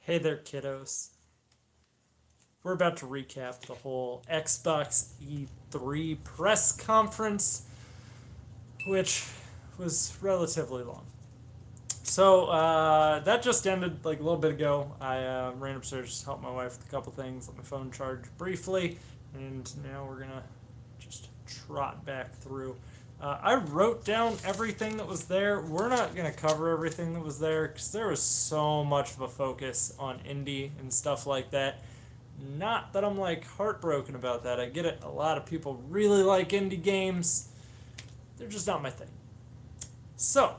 Hey there, kiddos. We're about to recap the whole Xbox E3 press conference, which was relatively long. So that just ended like a little bit ago. I ran upstairs, helped my wife with a couple things, let my phone charge briefly, and now we're gonna just trot back through. I wrote down everything that was there. We're not gonna cover everything that was there because there was so much of a focus on indie and stuff like that. Not that I'm like heartbroken about that. I get it. A lot of people really like indie games. They're just not my thing. So,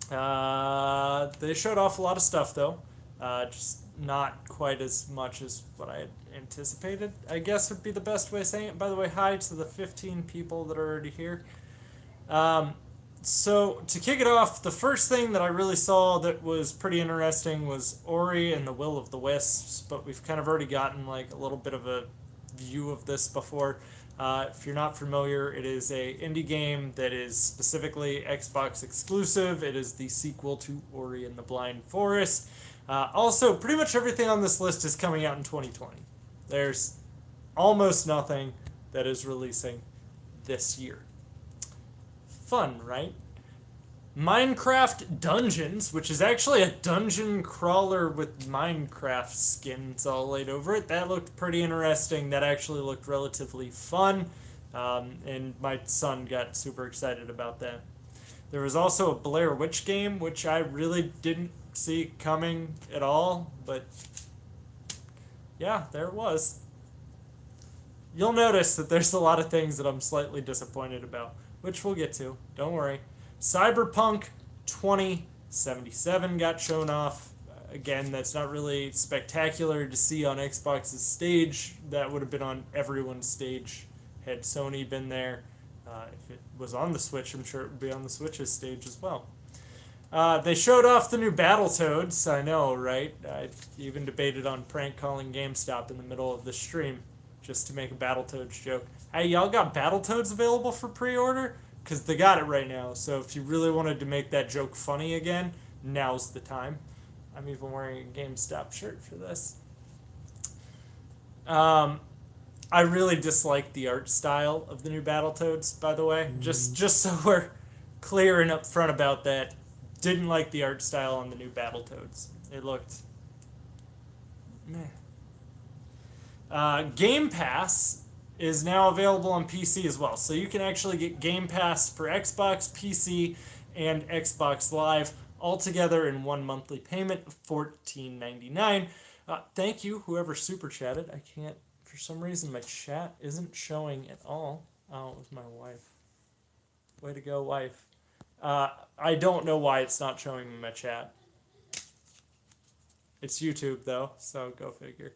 they showed off a lot of stuff though. Just not quite as much as what I had anticipated, I guess would be the best way of saying it. By the way, hi to the 15 people that are already here. Um, so, to kick it off, the first thing that I really saw that was pretty interesting was Ori and the Will of the Wisps, but we've kind of already gotten like a little bit of a view of this before. If you're not familiar, it is a indie game that is specifically Xbox exclusive. It is the sequel to Ori and the Blind Forest. Also, pretty much everything on this list is coming out in 2020. There's almost nothing that is releasing this year. Fun, right? Minecraft Dungeons, which is actually a dungeon crawler with Minecraft skins all laid over it. That looked pretty interesting. That actually looked relatively fun. And my son got super excited about that. There was also a Blair Witch game, which I really didn't see coming at all. But yeah, there it was. You'll notice that there's a lot of things that I'm slightly disappointed about, which we'll get to. Don't worry. Cyberpunk 2077 got shown off. Again, that's not really spectacular to see on Xbox's stage. That would have been on everyone's stage had Sony been there. If it was on the Switch, I'm sure it would be on the Switch's stage as well. They showed off the new Battletoads. I know, right? I even debated on prank calling GameStop in the middle of the stream just to make a Battletoads joke. Hey, y'all got Battletoads available for pre-order? Because they got it right now. So if you really wanted to make that joke funny again, now's the time. I'm even wearing a GameStop shirt for this. I really dislike the art style of the new Battletoads, by the way. Just so we're clear and upfront about that. Didn't like the art style on the new Battletoads. It looked meh. Game Pass is now available on PC as well. So you can actually get Game Pass for Xbox, PC, and Xbox Live all together in one monthly payment of $14.99. Thank you, whoever super chatted. I can't, for some reason, my chat isn't showing at all. Oh, it was my wife. Way to go, wife. I don't know why it's not showing in my chat. It's YouTube, though, so go figure.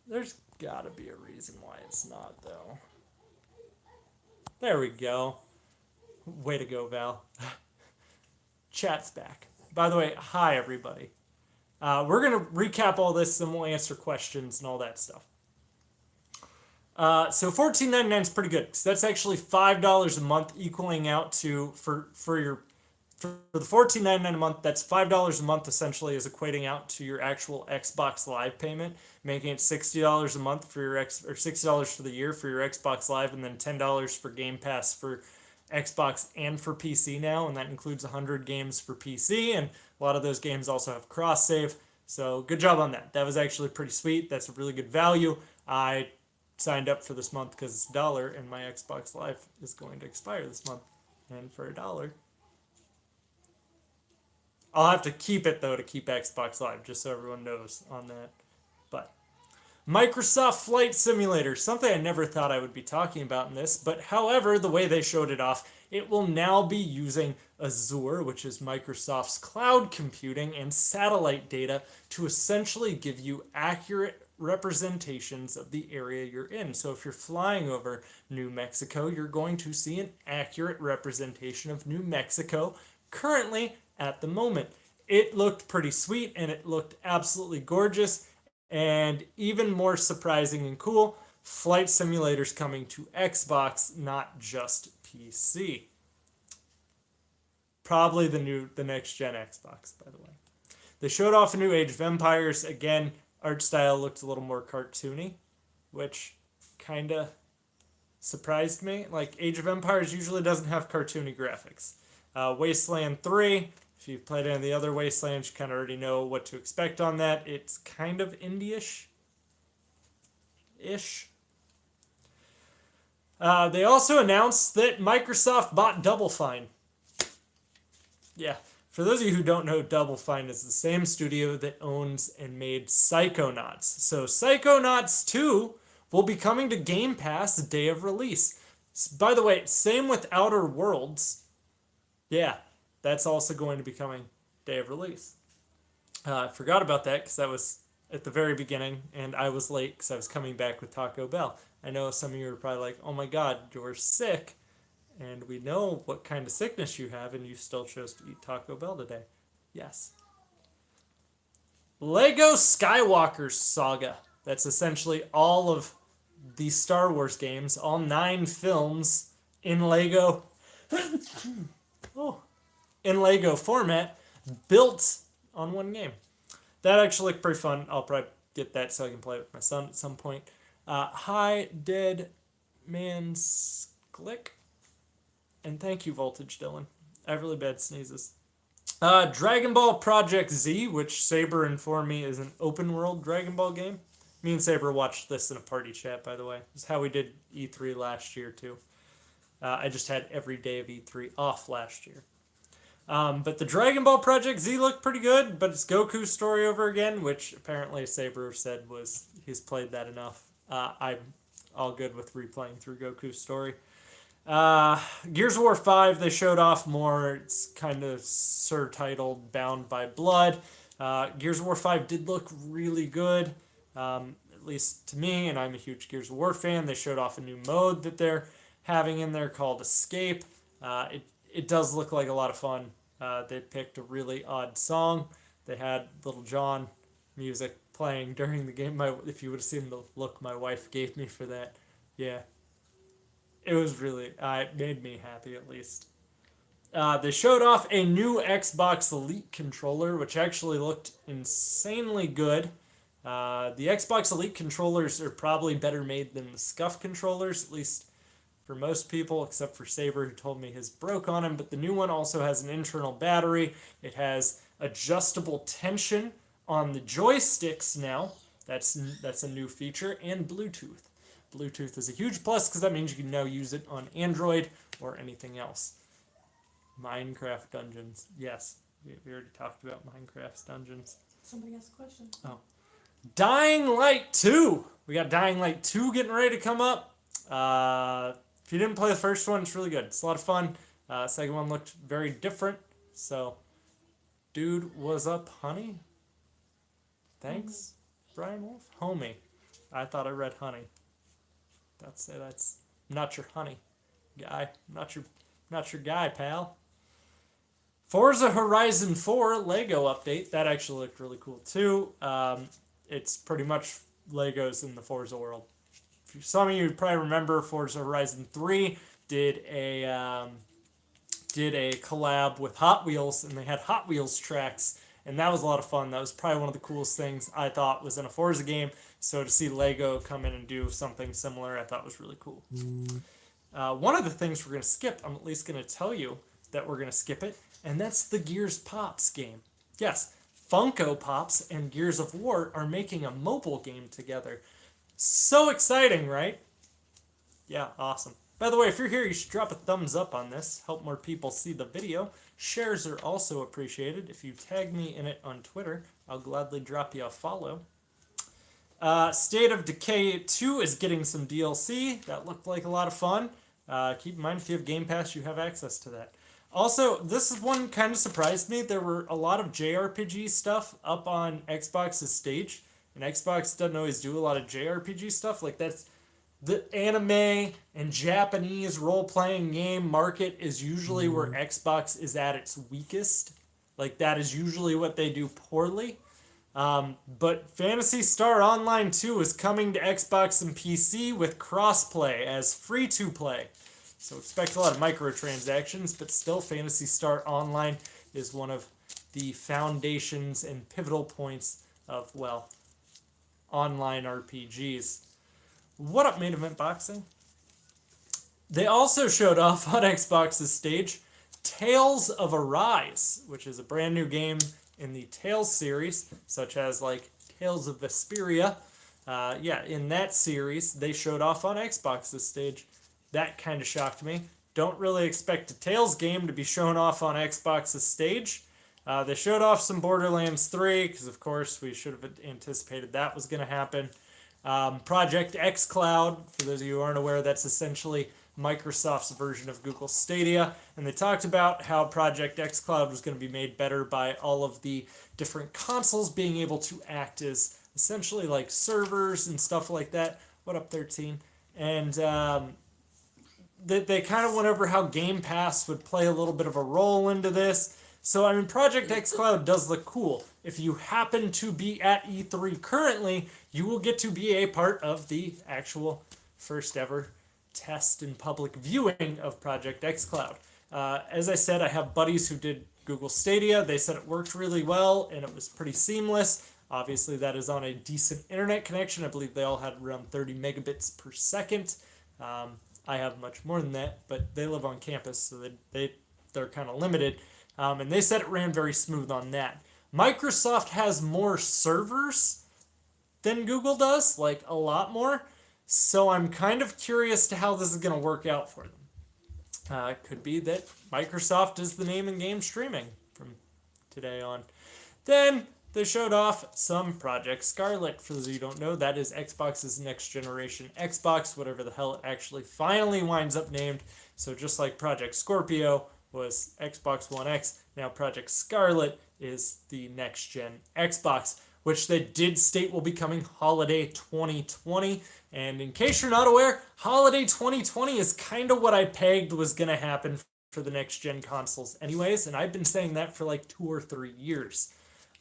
There's gotta be a reason why it's not, though. There we go. Way to go, Val. Chat's back. By the way, hi, everybody. We're going to recap all this, and we'll answer questions and all that stuff. So $14.99 is pretty good, because that's actually $5 a month, equaling out to, for the $14.99 a month, that's $5 a month essentially is equating out to your actual Xbox Live payment, making it $60 a month for your or $60 for the year for your Xbox Live, and then $10 for Game Pass for Xbox and for PC now, and that includes 100 games for PC, and a lot of those games also have cross save. So good job on that. That was actually pretty sweet. That's a really good value. I signed up for this month because it's $1, and my Xbox Live is going to expire this month, and for $1. I'll have to keep it, though, to keep Xbox Live, just so everyone knows on that. But Microsoft Flight Simulator, something I never thought I would be talking about in this, but however, the way they showed it off, it will now be using Azure, which is Microsoft's cloud computing and satellite data, to essentially give you accurate representations of the area you're in. So if you're flying over New Mexico, you're going to see an accurate representation of New Mexico currently at the moment. It looked pretty sweet, and it looked absolutely gorgeous, and even more surprising and cool, Flight Simulator's coming to Xbox, not just PC. Probably the next gen Xbox, by the way. They showed off a new Age of Empires. Again, art style looked a little more cartoony, which kind of surprised me. Like, Age of Empires usually doesn't have cartoony graphics. Wasteland 3, if you've played any of the other Wastelands, you kind of already know what to expect on that. It's kind of indie-ish. They also announced that Microsoft bought Double Fine. Yeah, for those of you who don't know, Double Fine is the same studio that owns and made Psychonauts. So Psychonauts 2 will be coming to Game Pass the day of release. By the way, same with Outer Worlds. Yeah, that's also going to be coming day of release. I forgot about that because that was at the very beginning, and I was late because I was coming back with Taco Bell. I know some of you are probably like, oh my god, you're sick, and we know what kind of sickness you have, and you still chose to eat Taco Bell today. Yes. Lego Skywalker Saga. That's essentially all of the Star Wars games, all 9 films in Lego. In Lego format, built on one game. That actually looked pretty fun. I'll probably get that so I can play it with my son at some point. Hi, Dead Man's Click. And thank you, Voltage Dylan. I have really bad sneezes. Dragon Ball Project Z, which Saber informed me is an open world Dragon Ball game. Me and Saber watched this in a party chat, by the way. This is how we did E3 last year, too. I just had every day of E3 off last year. But the Dragon Ball Project Z looked pretty good, but it's Goku's story over again, which apparently Saber said was he's played that enough. I'm all good with replaying through Goku's story. Gears of War 5, they showed off more. It's kind of surtitled Bound by Blood. Gears of War 5 did look really good, at least to me, and I'm a huge Gears of War fan. They showed off a new mode that they're having in there called Escape. It does look like a lot of fun. They picked a really odd song. They had Little John music playing during the game. If you would have seen the look my wife gave me for that, yeah. It was really, it made me happy at least. They showed off a new Xbox Elite controller, which actually looked insanely good. The Xbox Elite controllers are probably better made than the Scuff controllers, at least for most people, except for Saber, who told me his broke on him. But the new one also has an internal battery. It has adjustable tension on the joysticks now. That's a new feature, and Bluetooth. Bluetooth is a huge plus because that means you can now use it on Android or anything else. Minecraft Dungeons. Yes, we already talked about Minecraft's Dungeons. Somebody asked a question. Oh. Dying Light 2. We got Dying Light 2 getting ready to come up. If you didn't play the first one, it's really good. It's a lot of fun. Second one looked very different. So, dude, was up, honey? Thanks, Brian Wolf? Homie. I thought I read honey. That's not your honey guy. Not your guy, pal. Forza Horizon 4 Lego update. That actually looked really cool too. It's pretty much Legos in the Forza world. Some of you probably remember Forza Horizon 3 did a collab with Hot Wheels, and they had Hot Wheels tracks, and that was a lot of fun. That was probably one of the coolest things I thought was in a Forza game. So to see Lego come in and do something similar, I thought was really cool. One of the things we're going to skip, I'm at least going to tell you that we're going to skip it, and that's the Gears Pops game. Yes, Funko Pops and Gears of War are making a mobile game together. So exciting, right? Yeah, awesome. By the way, if you're here, you should drop a thumbs up on this. Help more people see the video. Shares are also appreciated. If you tag me in it on Twitter, I'll gladly drop you a follow. State of Decay 2 is getting some DLC. That looked like a lot of fun. Keep in mind, if you have Game Pass, you have access to that. Also, this is one kind of surprised me. There were a lot of JRPG stuff up on Xbox's stage. And Xbox doesn't always do a lot of JRPG stuff. Like, that's the anime and Japanese role-playing game market is usually where Xbox is at its weakest. Like, that is usually what they do poorly. But Phantasy Star Online 2 is coming to Xbox and PC with crossplay as free-to-play. So expect a lot of microtransactions, but still Phantasy Star Online is one of the foundations and pivotal points of, well, online RPGs. What up, Main Event Boxing? They also showed off on Xbox's stage Tales of Arise, which is a brand new game in the Tales series, such as like Tales of Vesperia. In that series, they showed off on Xbox's stage. That kind of shocked me. Don't really expect a Tales game to be shown off on Xbox's stage. They showed off some Borderlands 3, because of course we should have anticipated that was going to happen. Project xCloud, for those of you who aren't aware, that's essentially Microsoft's version of Google Stadia, and they talked about how Project xCloud was going to be made better by all of the different consoles being able to act as essentially like servers and stuff like that. What up, 13? And they kind of went over how Game Pass would play a little bit of a role into this. So, I mean, Project xCloud does look cool. If you happen to be at E3 currently, you will get to be a part of the actual first ever test and public viewing of Project xCloud. As I said, I have buddies who did Google Stadia. They said it worked really well and it was pretty seamless. Obviously, that is on a decent internet connection. I believe they all had around 30 megabits per second. I have much more than that, but they live on campus, so they're kind of limited. And they said it ran very smooth on that. Microsoft has more servers than Google does, like a lot more. So I'm kind of curious to how this is going to work out for them. It could be that Microsoft is the name in game streaming from today on. Then they showed off some Project Scarlett. For those of you who don't know, that is Xbox's next generation Xbox, whatever the hell it actually finally winds up named. So just like Project Scorpio was Xbox One X, now Project Scarlett is the next gen Xbox, which they did state will be coming holiday 2020. And in case you're not aware, holiday 2020 is kind of what I pegged was going to happen for the next gen consoles anyways, and I've been saying that for like 2 or 3 years.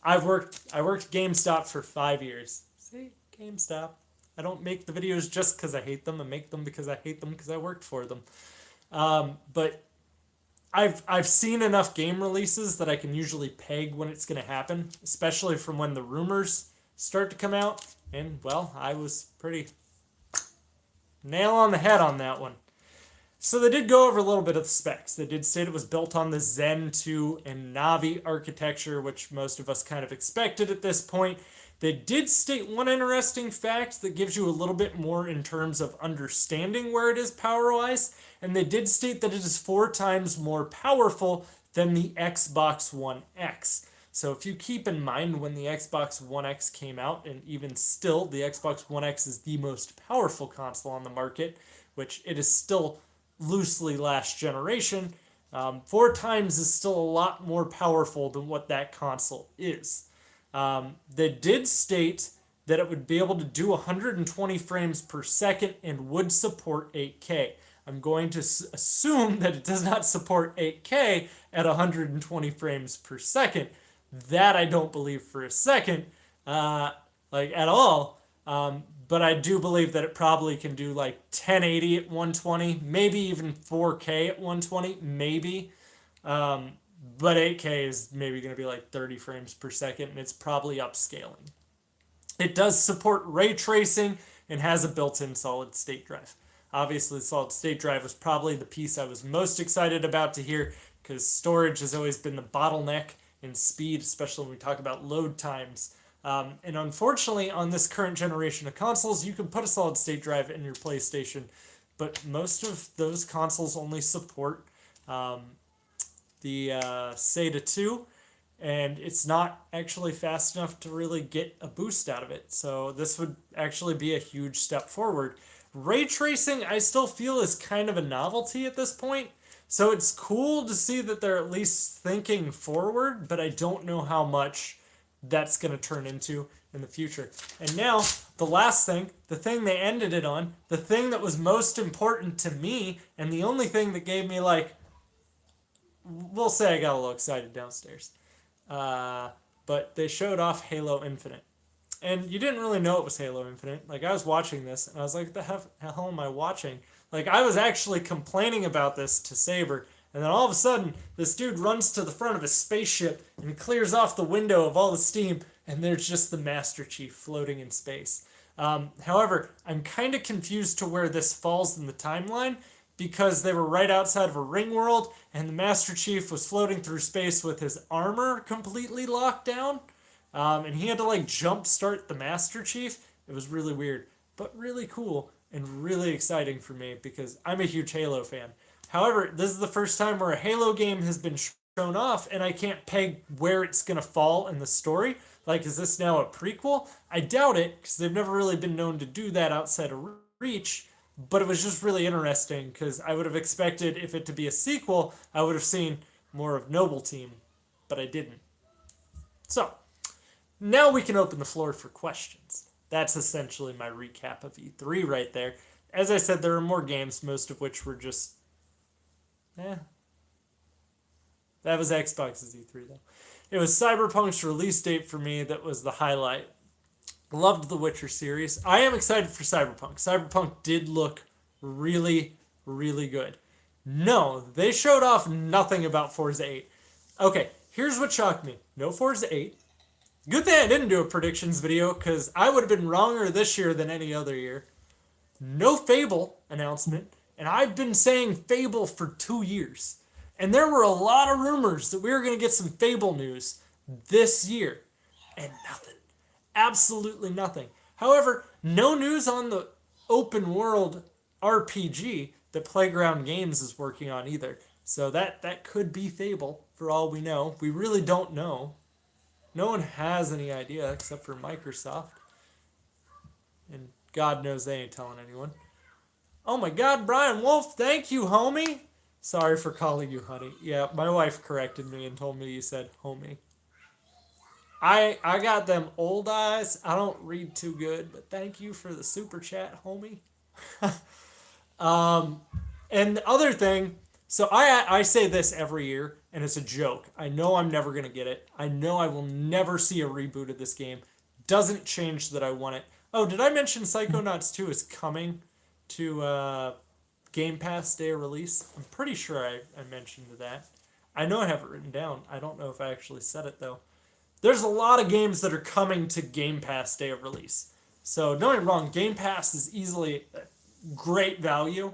I worked GameStop for 5 years. See, GameStop. I don't make the videos just because I hate them. I make them because I hate them because I worked for them. But I've seen enough game releases that I can usually peg when it's going to happen, especially from when the rumors start to come out. And, well, I was pretty nail on the head on that one. So they did go over a little bit of the specs. They did state it was built on the Zen 2 and Navi architecture, which most of us kind of expected at this point. They did state one interesting fact that gives you a little bit more in terms of understanding where it is power-wise, and they did state that it is 4 times more powerful than the Xbox One X. So if you keep in mind when the Xbox One X came out, and even still, the Xbox One X is the most powerful console on the market, which it is still loosely last generation, 4 times is still a lot more powerful than what that console is. They did state that it would be able to do 120 frames per second and would support 8K. I'm going to assume that it does not support 8K at 120 frames per second. That I don't believe for a second, at all. But I do believe that it probably can do like 1080 at 120, maybe even 4K at 120, maybe. But 8K is maybe going to be like 30 frames per second, and it's probably upscaling. It does support ray tracing and has a built-in solid state drive. Obviously, the solid state drive was probably the piece I was most excited about to hear, because storage has always been the bottleneck in speed, especially when we talk about load times. And unfortunately, on this current generation of consoles, you can put a solid state drive in your PlayStation, but most of those consoles only support the SATA 2, and it's not actually fast enough to really get a boost out of it. So this would actually be a huge step forward. Ray tracing, I still feel, is kind of a novelty at this point. So it's cool to see that they're at least thinking forward, but I don't know how much that's going to turn into in the future. And now, the last thing, the thing they ended it on, the thing that was most important to me, and the only thing that gave me, like, we'll say I got a little excited downstairs. But they showed off Halo Infinite. And you didn't really know it was Halo Infinite. Like, I was watching this, and I was like, what the hell am I watching? Like, I was actually complaining about this to Saber, And then all of a sudden, this dude runs to the front of his spaceship and clears off the window of all the steam, and there's just the Master Chief floating in space. However, I'm kind of confused to where this falls in the timeline, because they were right outside of a ring world, and the Master Chief was floating through space with his armor completely locked down, and he had to like jump start the Master Chief. It was really weird, but really cool and really exciting for me because I'm a huge Halo fan. However, this is the first time where a Halo game has been shown off, and I can't peg where it's going to fall in the story. Like, is this now a prequel? I doubt it, because they've never really been known to do that outside of Reach, but it was just really interesting, because I would have expected if it to be a sequel, I would have seen more of Noble Team, but I didn't. So, now we can open the floor for questions. That's essentially my recap of E3 right there. As I said, there are more games, most of which were just That was Xbox's E3, though. It was Cyberpunk's release date for me that was the highlight. Loved the Witcher series. I am excited for Cyberpunk. Cyberpunk did look really, really good. No, they showed off nothing about Forza 8. Okay, here's what shocked me. No Forza 8. Good thing I didn't do a predictions video, because I would have been wronger this year than any other year. No Fable announcement. And I've been saying Fable for 2 years. And there were a lot of rumors that we were going to get some Fable news this year. And nothing. Absolutely nothing. However, no news on the open world RPG that Playground Games is working on either. So that could be Fable for all we know. We really don't know. No one has any idea except for Microsoft. And God knows they ain't telling anyone. Oh my God, Brian Wolf, thank you, homie. Sorry for calling you honey. Yeah, my wife corrected me and told me you said homie. I got them old eyes. I don't read too good, but thank you for the super chat, homie. And the other thing, so I say this every year, and it's a joke. I know I'm never going to get it. I know I will never see a reboot of this game. Doesn't change that I want it. Oh, did I mention Psychonauts 2 is coming to Game Pass day of release? I'm pretty sure I mentioned that. I know I have it written down. I don't know if I actually said it, though. There's a lot of games that are coming to Game Pass day of release. So don't get me wrong, Game Pass is easily a great value.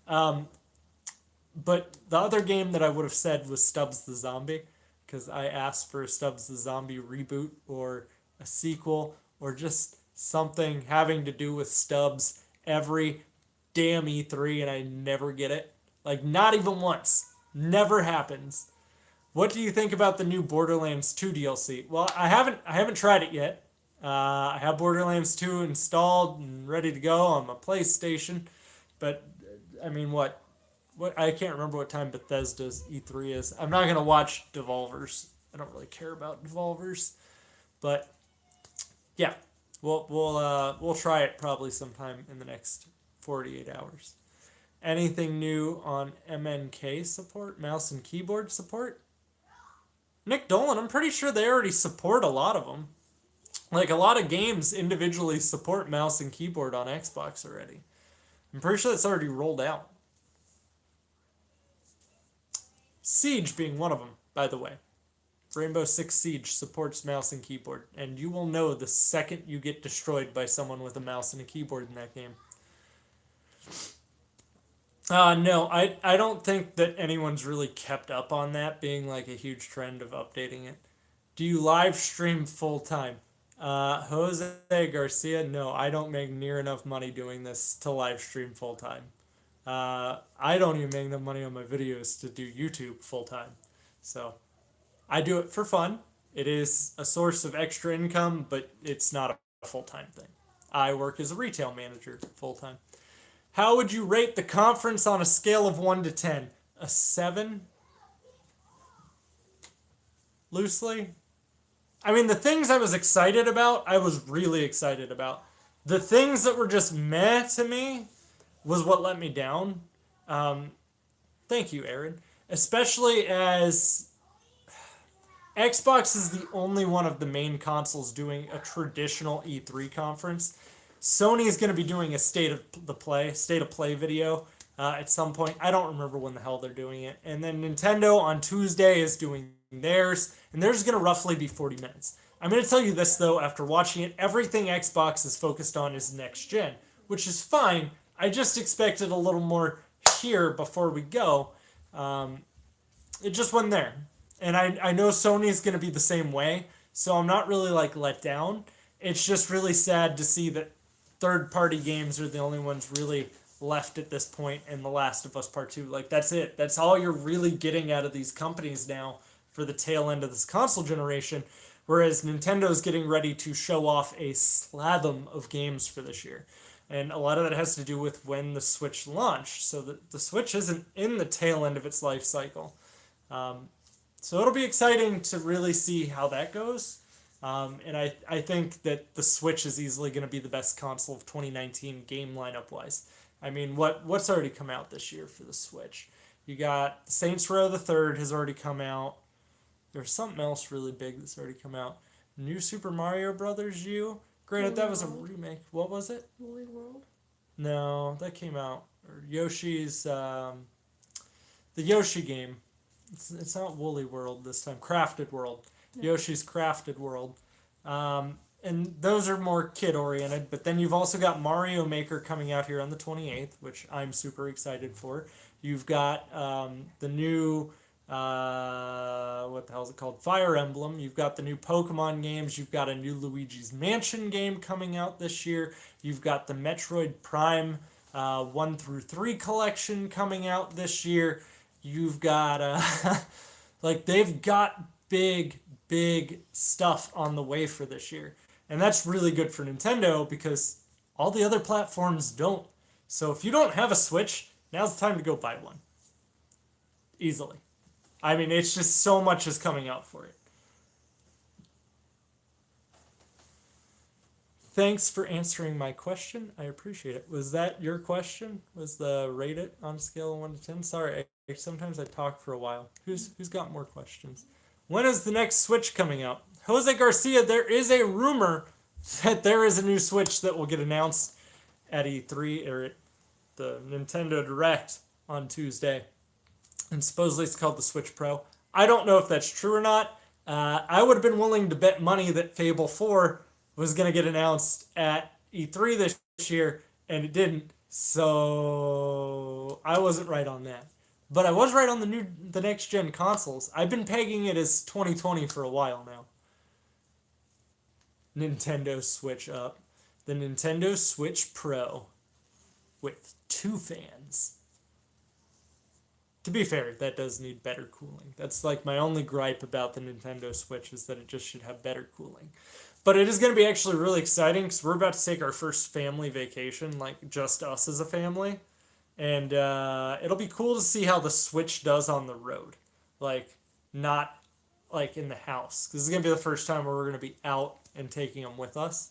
But the other game that I would have said was Stubbs the Zombie, because I asked for a Stubbs the Zombie reboot or a sequel or just something having to do with Stubbs every damn E3, and I never get it. Like, not even once. Never happens. What do you think about the new Borderlands 2 DLC? Well, I haven't tried it yet. I have Borderlands 2 installed and ready to go on my PlayStation, but I mean, what I can't remember what time Bethesda's E3 is. I'm not gonna watch Devolvers. I don't really care about Devolvers, but yeah, we'll try it probably sometime in the next 48 hours. Anything new on MNK support, mouse and keyboard support? Nick Dolan, I'm pretty sure they already support a lot of them. Like, a lot of games individually support mouse and keyboard on Xbox already. I'm pretty sure that's already rolled out. Siege being one of them, by the way. Rainbow Six Siege supports mouse and keyboard, and you will know the second you get destroyed by someone with a mouse and a keyboard in that game. No, I don't think that anyone's really kept up on that being like a huge trend of updating it. Do you live stream full time? Jose Garcia, no, I don't make near enough money doing this to live stream full time. I don't even make enough money on my videos to do YouTube full time. So I do it for fun. It is a source of extra income, but it's not a full time thing. I work as a retail manager full time. How would you rate the conference on a scale of 1 to 10? A 7? Loosely? I mean, the things I was excited about, I was really excited about. The things that were just meh to me was what let me down. Thank you, Aaron. Especially as Xbox is the only one of the main consoles doing a traditional E3 conference. Sony is going to be doing a state of play video at some point. I don't remember when the hell they're doing it. And then Nintendo on Tuesday is doing theirs, and theirs is going to roughly be 40 minutes. I'm going to tell you this, though, after watching it, everything Xbox is focused on is next gen, which is fine. I just expected a little more here before we go. It just wasn't there. And I know Sony's going to be the same way, so I'm not really like let down. It's just really sad to see that third-party games are the only ones really left at this point in The Last of Us Part 2. Like, that's it. That's all you're really getting out of these companies now for the tail end of this console generation, whereas Nintendo's getting ready to show off a slatham of games for this year. And a lot of that has to do with when the Switch launched, so that the Switch isn't in the tail end of its life cycle. So it'll be exciting to really see how that goes. And I think that the Switch is easily going to be the best console of 2019 game lineup-wise. I mean, what's already come out this year for the Switch? You got Saints Row the Third has already come out. There's something else really big that's already come out. New Super Mario Brothers U. Granted, that was a remake. What was it? Woolly World? No, that came out. Or Yoshi's, the Yoshi game. It's not Woolly World this time. Crafted World. No. Yoshi's Crafted World. And those are more kid-oriented. But then you've also got Mario Maker coming out here on the 28th, which I'm super excited for. You've got the new, what the hell is it called? Fire Emblem. You've got the new Pokemon games. You've got a new Luigi's Mansion game coming out this year. You've got the Metroid Prime 1 through 3 collection coming out this year. You've got, like, they've got big stuff on the way for this year. And that's really good for Nintendo because all the other platforms don't. So if you don't have a Switch, now's the time to go buy one. Easily. I mean, it's just so much is coming out for it. Thanks for answering my question. I appreciate it. Was that your question? Was the rate it on a scale of 1 to 10? Sorry, sometimes I talk for a while. Who's got more questions? When is the next Switch coming out? Jose Garcia, there is a rumor that there is a new Switch that will get announced at E3 or at the Nintendo Direct on Tuesday. And supposedly it's called the Switch Pro. I don't know if that's true or not. I would have been willing to bet money that Fable 4 was going to get announced at E3 this year, and it didn't. So I wasn't right on that. But I was right on the next gen consoles. I've been pegging it as 2020 for a while now. Nintendo Switch up. The Nintendo Switch Pro with 2 fans. To be fair, that does need better cooling. That's like my only gripe about the Nintendo Switch is that it just should have better cooling. But it is going to be actually really exciting because we're about to take our first family vacation, like just us as a family. And it'll be cool to see how the Switch does on the road. Like, not like in the house. Because this is going to be the first time where we're going to be out and taking them with us.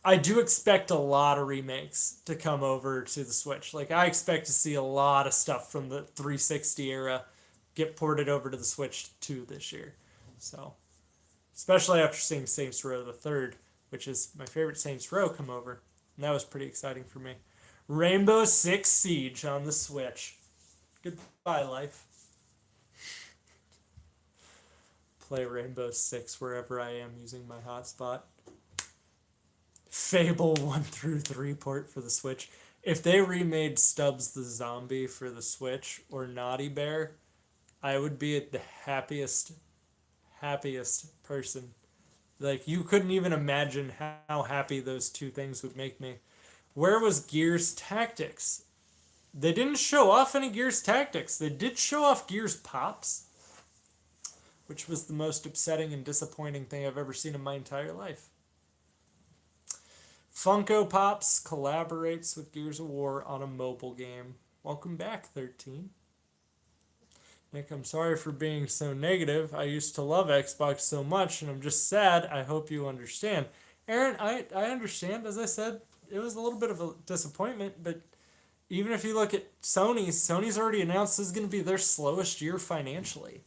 I do expect a lot of remakes to come over to the Switch. Like, I expect to see a lot of stuff from the 360 era get ported over to the Switch 2 this year. So, especially after seeing Saints Row the Third, which is my favorite Saints Row, come over. And that was pretty exciting for me. Rainbow Six Siege on the Switch. Goodbye, life. Play Rainbow Six wherever I am using my hotspot. Fable 1 through 3 port for the Switch. If they remade Stubbs the Zombie for the Switch or Naughty Bear, I would be the happiest person. Like, you couldn't even imagine how happy those two things would make me. Where was Gears Tactics? They didn't show off any Gears Tactics. They did show off Gears Pops, which was the most upsetting and disappointing thing I've ever seen in my entire life. Funko Pops collaborates with Gears of War on a mobile game. Welcome back, 13. Nick, I'm sorry for being so negative. I used to love Xbox so much, and I'm just sad. I hope you understand. Aaron, I understand. As I said, it was a little bit of a disappointment, but even if you look at Sony's already announced this is going to be their slowest year financially.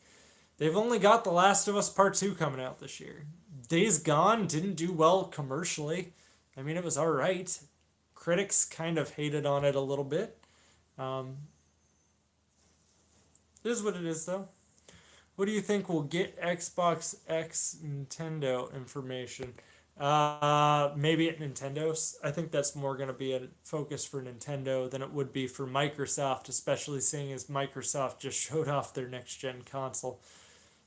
They've only got The Last of Us Part 2 coming out this year. Days Gone didn't do well commercially. I mean, it was all right. critics kind of hated on it a little bit. It is what it is, though. What do you think will get Xbox X Nintendo information? Maybe at Nintendo's. I think that's more going to be a focus for Nintendo than it would be for Microsoft, especially seeing as Microsoft just showed off their next-gen console.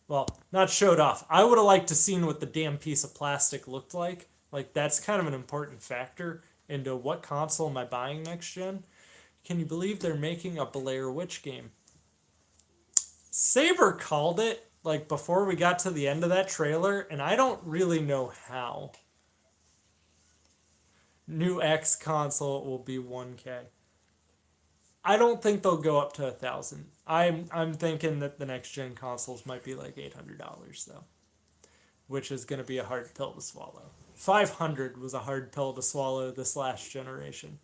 Well, not showed off. I would have liked to seen what the damn piece of plastic looked like. Like, that's kind of an important factor into what console am I buying next gen. Can you believe they're making a Blair Witch game? Saber called it, like, before we got to the end of that trailer, and I don't really know how. New X console will be 1K. I don't think they'll go up to 1,000. I'm thinking that the next gen consoles might be like $800 though, which is going to be a hard pill to swallow. 500 was a hard pill to swallow this last generation.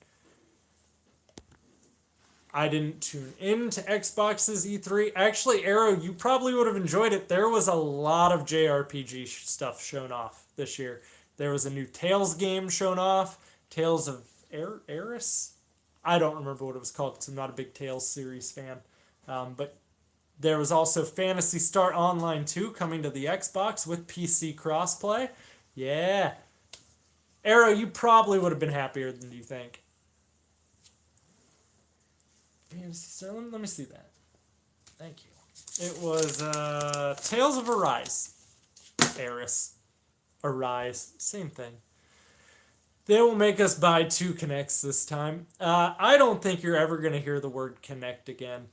I didn't tune into Xbox's E3. Actually, Arrow, you probably would have enjoyed it. There was a lot of JRPG stuff shown off this year. There was a new Tales game shown off. Tales of Eris? I don't remember what it was called because I'm not a big Tales series fan. But there was also Phantasy Star Online 2 coming to the Xbox with PC crossplay. Yeah. Arrow, you probably would have been happier than you think. Phantasy Star, let me see that. Thank you. It was Tales of Arise. Eris. Arise. Same thing. They will make us buy 2 Kinects this time. I don't think you're ever going to hear the word Kinect again.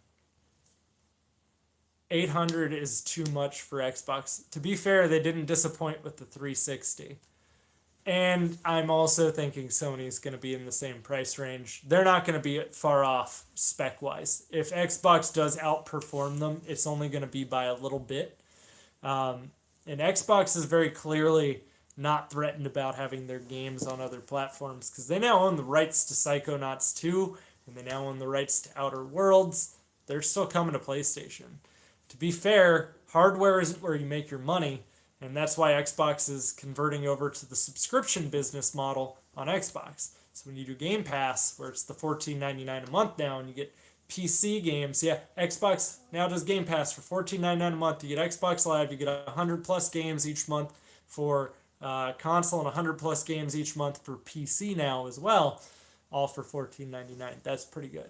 800 is too much for Xbox. To be fair, they didn't disappoint with the 360. And I'm also thinking Sony's going to be in the same price range. They're not going to be far off spec-wise. If Xbox does outperform them, it's only going to be by a little bit. And Xbox is very clearly not threatened about having their games on other platforms because they now own the rights to Psychonauts 2 and they now own the rights to Outer Worlds. They're still coming to PlayStation. To be fair, hardware isn't where you make your money, and that's why Xbox is converting over to the subscription business model on Xbox. So when you do Game Pass, where it's the $14.99 a month now, and you get PC games, yeah, Xbox now does Game Pass for $14.99 a month. You get Xbox Live, you get 100 plus games each month for console and 100 plus games each month for PC now as well, all for $14.99. That's pretty good.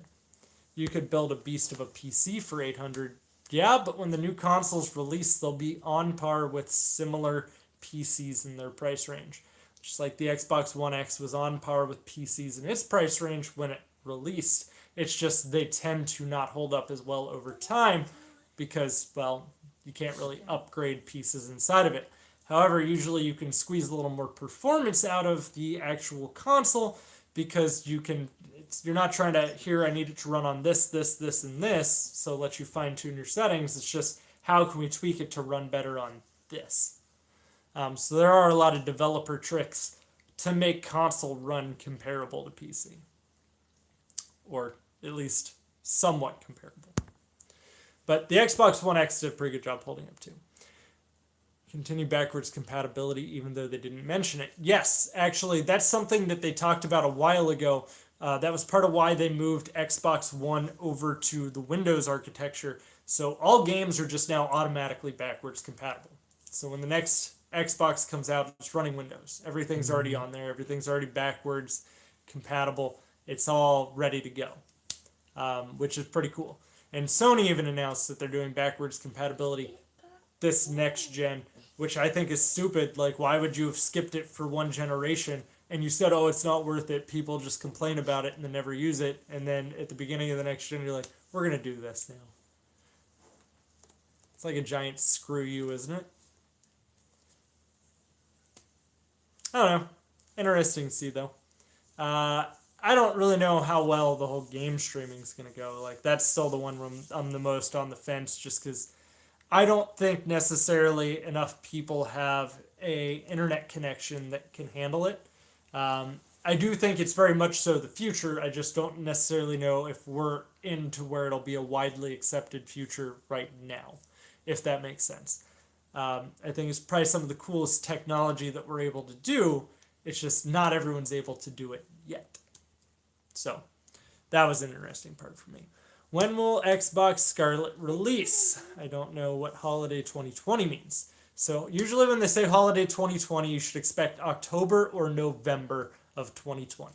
You could build a beast of a PC for $800. Yeah, but when the new consoles release, they'll be on par with similar PCs in their price range. Just like the Xbox One X was on par with PCs in its price range when it released. It's just they tend to not hold up as well over time because, well, you can't really upgrade pieces inside of it. However, usually you can squeeze a little more performance out of the actual console because you're not trying to, here, I need it to run on this, this, this, and this, so let you fine-tune your settings. It's just, how can we tweak it to run better on this? So there are a lot of developer tricks to make console run comparable to PC. Or at least somewhat comparable. But the Xbox One X did a pretty good job holding up too. Continue backwards compatibility, even though they didn't mention it. Yes, actually, that's something that they talked about a while ago. That was part of why they moved Xbox One over to the Windows architecture. So all games are just now automatically backwards compatible. So when the next Xbox comes out, it's running Windows. Everything's already on there. Everything's already backwards compatible. It's all ready to go, which is pretty cool. And Sony even announced that they're doing backwards compatibility this next gen, which I think is stupid. Like, why would you have skipped it for one generation and you said, oh, it's not worth it, people just complain about it and then never use it, and then at the beginning of the next gen, you're like, we're going to do this now. It's like a giant screw you, isn't it? I don't know. Interesting to see, though. I don't really know how well the whole game streaming is going to go. Like, that's still the one where I'm the most on the fence, just because I don't think necessarily enough people have a internet connection that can handle it. I do think it's very much so the future. I just don't necessarily know if we're into where it'll be a widely accepted future right now, if that makes sense. I think it's probably some of the coolest technology that we're able to do. It's just not everyone's able to do it yet. So that was an interesting part for me. When will Xbox Scarlett release? I don't know what holiday 2020 means. So usually when they say holiday 2020, you should expect October or November of 2020.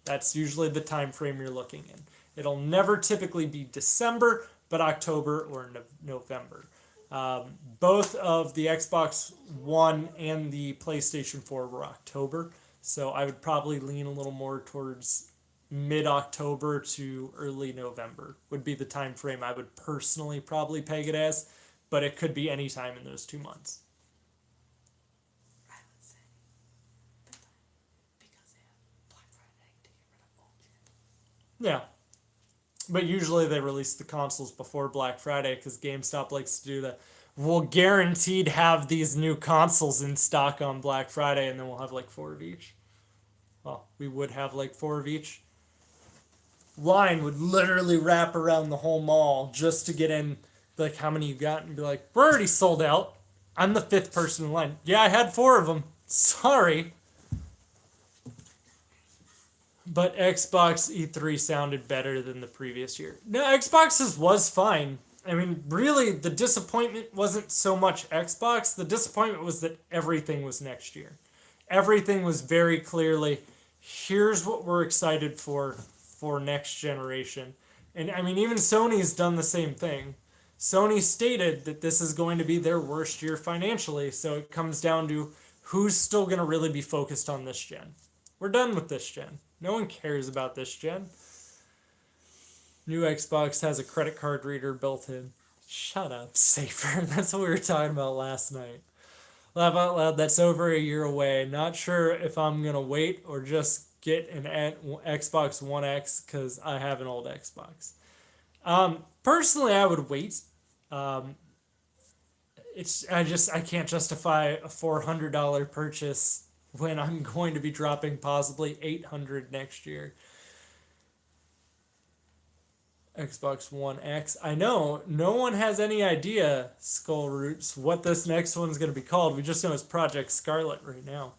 That's usually the time frame you're looking in. It'll never typically be December, but October or November. Both of the Xbox One and the PlayStation 4 were October, so I would probably lean a little more towards mid-October to early November would be the time frame I would personally probably peg it as, but it could be any time in those 2 months. I would say because they have Black Friday to get rid of old shit. Yeah. But usually they release the consoles before Black Friday because GameStop likes to do that. We'll guaranteed have these new consoles in stock on Black Friday, and then we'll have like 4 of each. Well, we would have like 4 of each. Line would literally wrap around the whole mall just to get in, like, how many you got, and be like, we're already sold out. I'm the 5th person in line. Yeah, I had 4 of them. Sorry. But Xbox E3 sounded better than the previous year. No, Xbox's was fine. I mean, really, the disappointment wasn't so much Xbox. The disappointment was that everything was next year. Everything was very clearly, here's what we're excited for next generation. And I mean, even Sony's done the same thing. Sony stated that this is going to be their worst year financially, so it comes down to who's still going to really be focused on this gen. We're done with this gen. No one cares about this gen. New Xbox has a credit card reader built in. Shut up, Safer. That's what we were talking about last night. Laugh out loud, that's over a year away. Not sure if I'm going to wait or just get an Xbox One X because I have an old Xbox. Personally, I would wait. I can't justify a $400 purchase when I'm going to be dropping possibly $800 next year. Xbox One X. I know no one has any idea, Skull Roots, what this next one's going to be called. We just know it's Project Scarlett right now.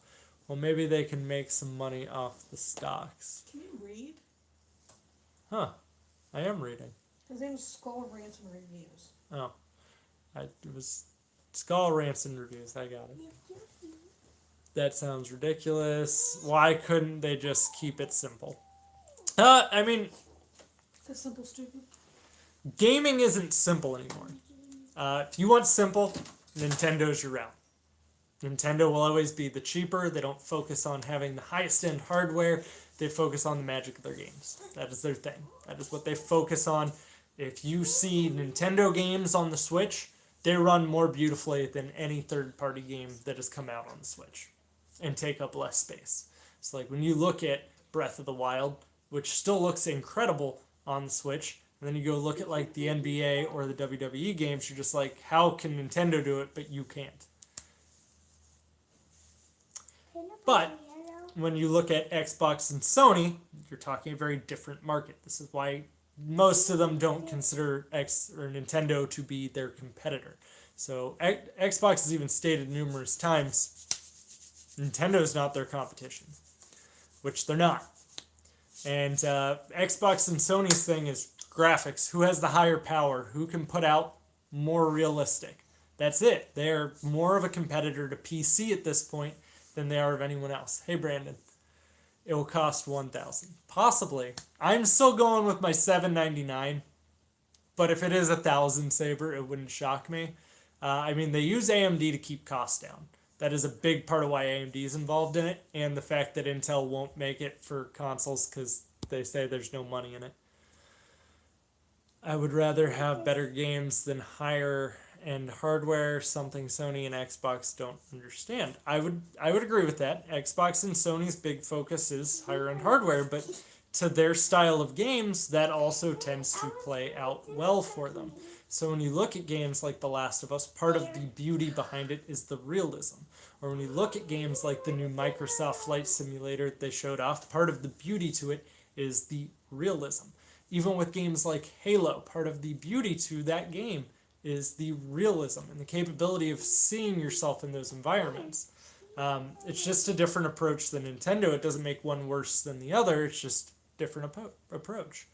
Well, maybe they can make some money off the stocks. Can you read? Huh. I am reading. His name is Skull Rants and Reviews. Oh. It was Skull Rants and Reviews. I got it. That sounds ridiculous. Why couldn't they just keep it simple? I mean... That's simple, stupid. Gaming isn't simple anymore. If you want simple, Nintendo's your route. Nintendo will always be the cheaper. They don't focus on having the highest end hardware. They focus on the magic of their games. That is their thing. That is what they focus on. If you see Nintendo games on the Switch, they run more beautifully than any third-party game that has come out on the Switch and take up less space. So like when you look at Breath of the Wild, which still looks incredible on the Switch, and then you go look at like the NBA or the WWE games, you're just like, how can Nintendo do it, but you can't? But when you look at Xbox and Sony, you're talking a very different market. This is why most of them don't consider Nintendo to be their competitor. So Xbox has even stated numerous times, Nintendo's not their competition, which they're not. And Xbox and Sony's thing is graphics. Who has the higher power? Who can put out more realistic? That's it. They're more of a competitor to PC at this point than they are of anyone else. Hey, Brandon. It will cost $1,000. Possibly. I'm still going with my $799. But if it is $1,000, Saber, it wouldn't shock me. I mean, they use AMD to keep costs down. That is a big part of why AMD is involved in it, and the fact that Intel won't make it for consoles because they say there's no money in it. I would rather have better games than higher end hardware, something Sony and Xbox don't understand. I would agree with that. Xbox and Sony's big focus is higher end hardware, but to their style of games, that also tends to play out well for them. So when you look at games like The Last of Us, part of the beauty behind it is the realism. Or when you look at games like the new Microsoft Flight Simulator they showed off, part of the beauty to it is the realism. Even with games like Halo, part of the beauty to that game is the realism and the capability of seeing yourself in those environments. It's just a different approach than Nintendo. It doesn't make one worse than the other. It's just different approach.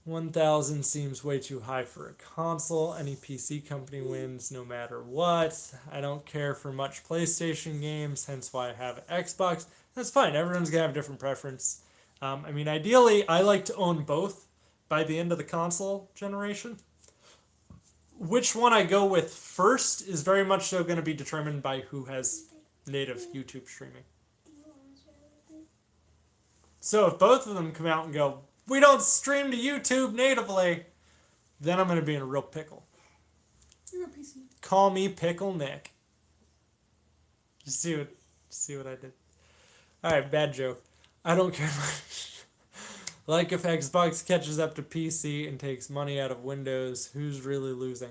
1,000 seems way too high for a console. Any PC company wins no matter what. I don't care for much PlayStation games, hence why I have an Xbox. That's fine. Everyone's going to have a different preference. I mean, ideally, I like to own both by the end of the console generation. Which one I go with first is very much so going to be determined by who has native YouTube streaming. So if both of them come out and go, we don't stream to YouTube natively, then I'm going to be in a real pickle. You're a PC. Call me Pickle Nick. You see what I did? Alright, bad joke. I don't care much. Like if Xbox catches up to PC and takes money out of Windows, who's really losing?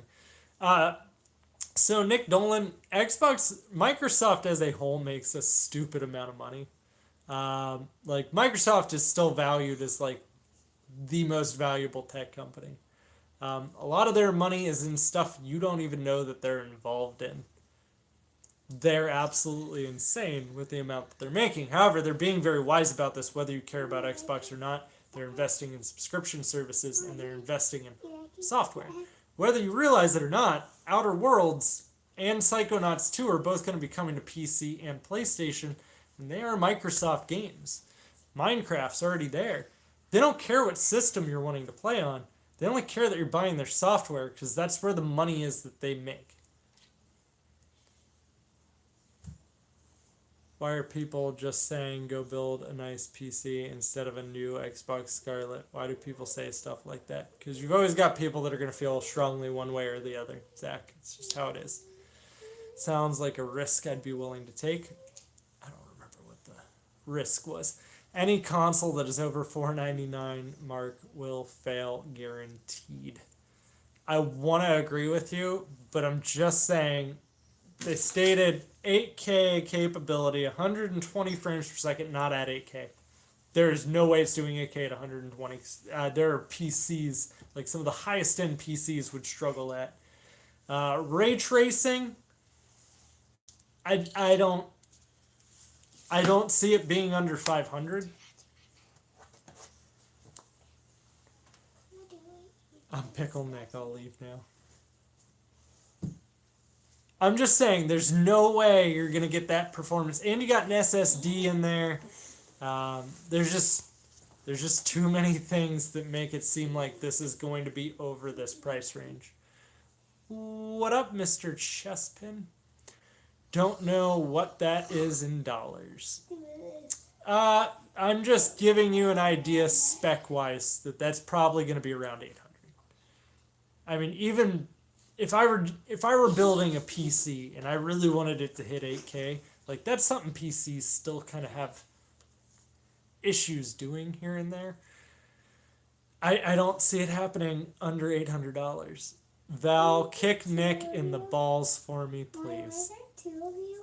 So Nick Dolan, Microsoft as a whole makes a stupid amount of money. Like Microsoft is still valued as like the most valuable tech company. A lot of their money is in stuff you don't even know that they're involved in. They're absolutely insane with the amount that they're making. However, they're being very wise about this, whether you care about Xbox or not. They're investing in subscription services and they're investing in software. Whether you realize it or not, Outer Worlds and Psychonauts 2 are both going to be coming to PC and PlayStation, and they are Microsoft games. Minecraft's already there. They don't care what system you're wanting to play on. They only care that you're buying their software because that's where the money is that they make. Why are people just saying go build a nice PC instead of a new Xbox Scarlett? Why do people say stuff like that? Because you've always got people that are going to feel strongly one way or the other, Zach. It's just how it is. Sounds like a risk I'd be willing to take. I don't remember what the risk was. Any console that is over $499 mark will fail guaranteed. I want to agree with you, but I'm just saying they stated 8K capability, 120 frames per second, not at 8K. There is no way it's doing 8K at 120. There are PCs, like some of the highest end PCs would struggle at. Ray tracing, I don't see it being under 500. I'm Pickle Nick, I'll leave now. I'm just saying, there's no way you're going to get that performance. And you got an SSD in there. There's just too many things that make it seem like this is going to be over this price range. What up, Mr. Chespin? Don't know what that is in dollars. I'm just giving you an idea spec-wise that's probably going to be around 800. I mean, even if I were building a PC and I really wanted it to hit 8K, like that's something PCs still kind of have issues doing here and there. I don't see it happening under $800. Val, kick Nick in the balls for me, please.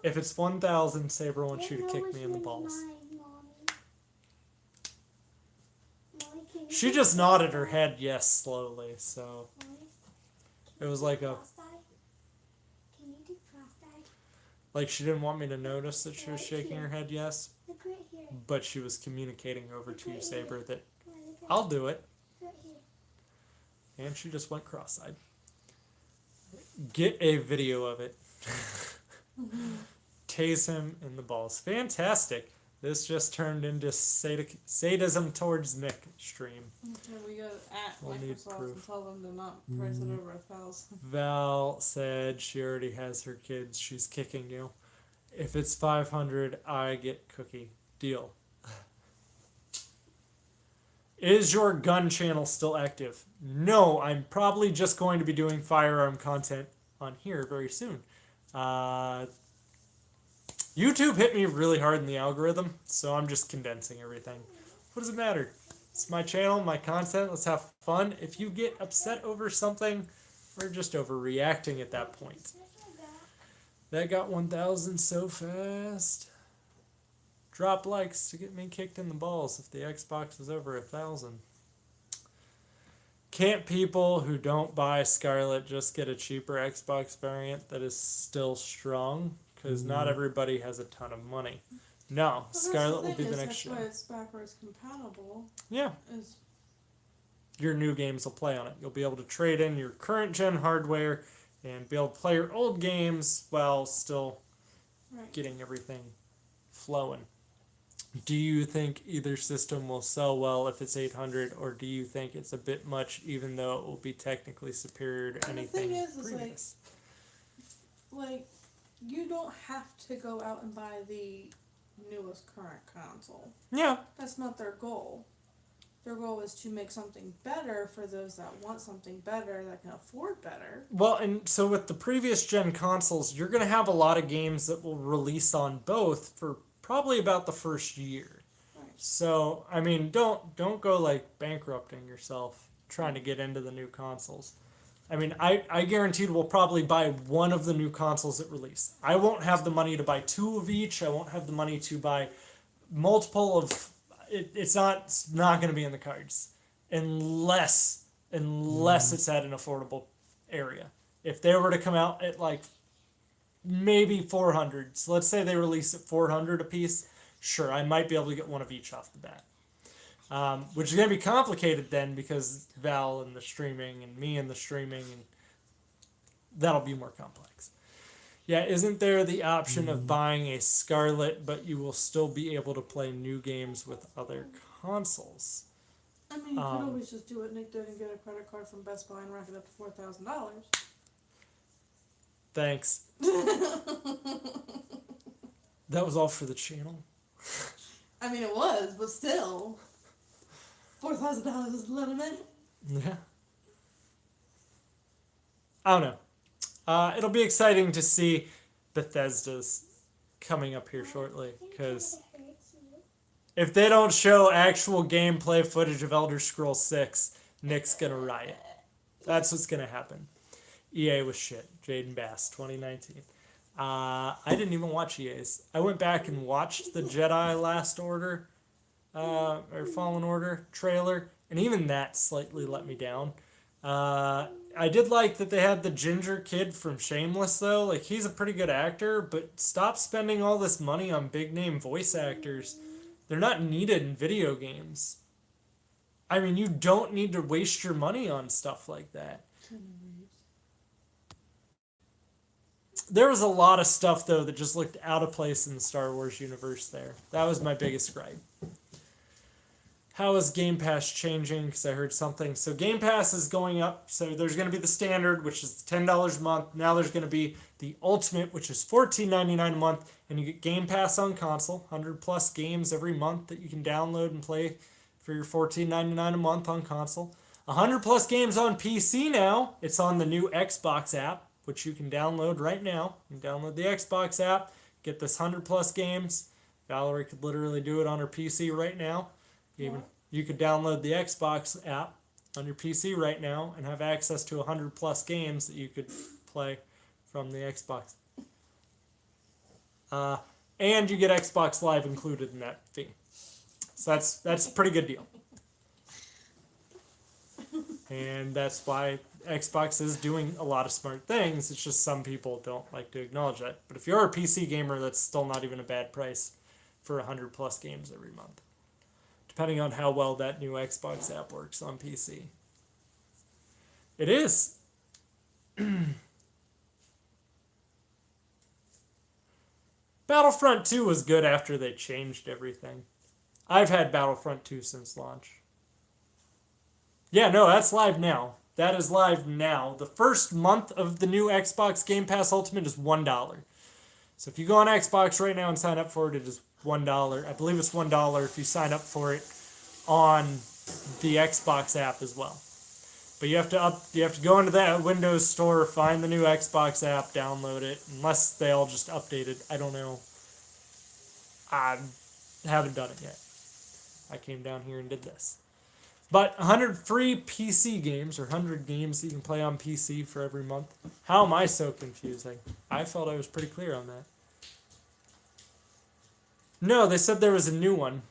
If it's 1,000, Saber wants you to kick me in the balls. She just nodded her head yes slowly, so it was like like she didn't want me to notice that she was shaking her head yes, but she was communicating over to you, Saber, that I'll do it. And she just went cross-eyed. Get a video of it. Tase him in the balls. Fantastic. This just turned into sadism towards Nick stream. Okay, we gotta at We'll need Microsoft proof. and tell them to not price it over 1,000. Val said she already has her kids. She's kicking you. If it's 500, I get cookie. Deal. Is your gun channel still active? No, I'm probably just going to be doing firearm content on here very soon. YouTube hit me really hard in the algorithm, so I'm just condensing everything. What does it matter? It's my channel, my content. Let's have fun. If you get upset over something, we're just overreacting at that point. That got 1,000 so fast. Drop likes to get me kicked in the balls if the Xbox is over 1,000. Can't people who don't buy Scarlett just get a cheaper Xbox variant that is still strong? Because not everybody has a ton of money. No, Well, Scarlett will that's the be thing the is, next that's why gen. it's backwards compatible. Yeah, Is your new games will play on it. You'll be able to trade in your current gen hardware and be able to play your old games while still right. getting everything flowing. Do you think either system will sell well if it's 800, or do you think it's a bit much, even though it will be technically superior to And the anything thing is previous? like you don't have to go out and buy the newest current console. Yeah, That's not their goal. Their goal is to make something better for those that want something better, that can afford better. well, and so with the previous gen consoles, you're going to have a lot of games that will release on both for probably about the first year. Right. So, I mean, don't go like bankrupting yourself trying to get into the new consoles. I mean, I guaranteed we'll probably buy one of the new consoles that release. I won't have the money to buy two of each. I won't have the money to buy multiple of it's not going to be in the cards unless it's at an affordable area. If they were to come out at like maybe 400, so let's say they release at 400 a piece, sure, I might be able to get one of each off the bat. Which is going to be complicated then because Val and the streaming and me and the streaming, and that'll be more complex. Yeah, isn't there the option of buying a Scarlett, but you will still be able to play new games with other consoles? I mean, you could always just do what Nick did and get a credit card from Best Buy and rack it up to $4,000. Thanks. That was all for the channel. I mean, it was, but still, $4,000 is a lot of money. Yeah. I don't know. It'll be exciting to see Bethesda's coming up here shortly, because if they don't show actual gameplay footage of Elder Scrolls 6, Nick's gonna riot. That's what's gonna happen. EA was shit. Jaden Bass, 2019. I didn't even watch EA's. I went back and watched the Jedi Last Order, or Fallen Order trailer, and even that slightly let me down. I did like that they had the ginger kid from Shameless, though. Like, he's a pretty good actor, but stop spending all this money on big name voice actors. They're not needed in video games. I mean, you don't need to waste your money on stuff like that. There was a lot of stuff, though, that just looked out of place in the Star Wars universe there. That was my biggest gripe. How is Game Pass changing? Because I heard something. So Game Pass is going up. So there's going to be the standard, which is $10 a month. Now there's going to be the ultimate, which is $14.99 a month. And you get Game Pass on console, 100 plus games every month that you can download and play for your $14.99 a month on console. 100 plus games on PC now. It's on the new Xbox app, which you can download right now. You can download the Xbox app, get this 100 plus games. Valerie could literally do it on her PC right now. Even you could download the Xbox app on your PC right now and have access to 100 plus games that you could play from the Xbox. And you get Xbox Live included in that fee. So that's a pretty good deal. And that's why Xbox is doing a lot of smart things. It's just some people don't like to acknowledge that. But if you're a PC gamer, that's still not even a bad price for 100 plus games every month, depending on how well that new Xbox app works on PC. It is. Battlefront 2 was good after they changed everything. I've had Battlefront 2 since launch. Yeah, no, that's live now. That is live now. The first month of the new Xbox Game Pass Ultimate is $1. So if you go on Xbox right now and sign up for it, it is $1. I believe it's $1 if you sign up for it on the Xbox app as well. But you have to go into that Windows store, find the new Xbox app, download it. Unless they all just updated, I don't know. I haven't done it yet. I came down here and did this. But 100 free PC games, or 100 games that you can play on PC for every month. How am I so confusing? I felt I was pretty clear on that. No, they said there was a new one.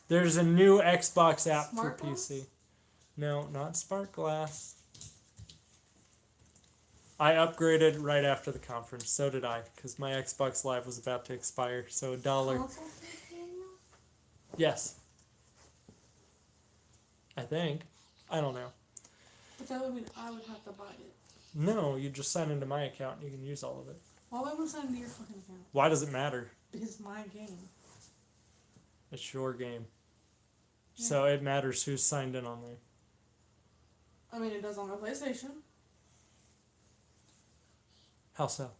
There's a new Xbox app Smart for PC. Glass? No, not Smart Glass. I upgraded right after the conference. So did I, because my Xbox Live was about to expire. So $1. Console fees annual? Yes. I think. I don't know. But that would mean I would have to buy it. No, you just sign into my account and you can use all of it. Why would I want to sign into your fucking account? Why does it matter? Because it's my game. It's your game. Yeah. So it matters who's signed in on there. I mean, it does on my PlayStation. How so?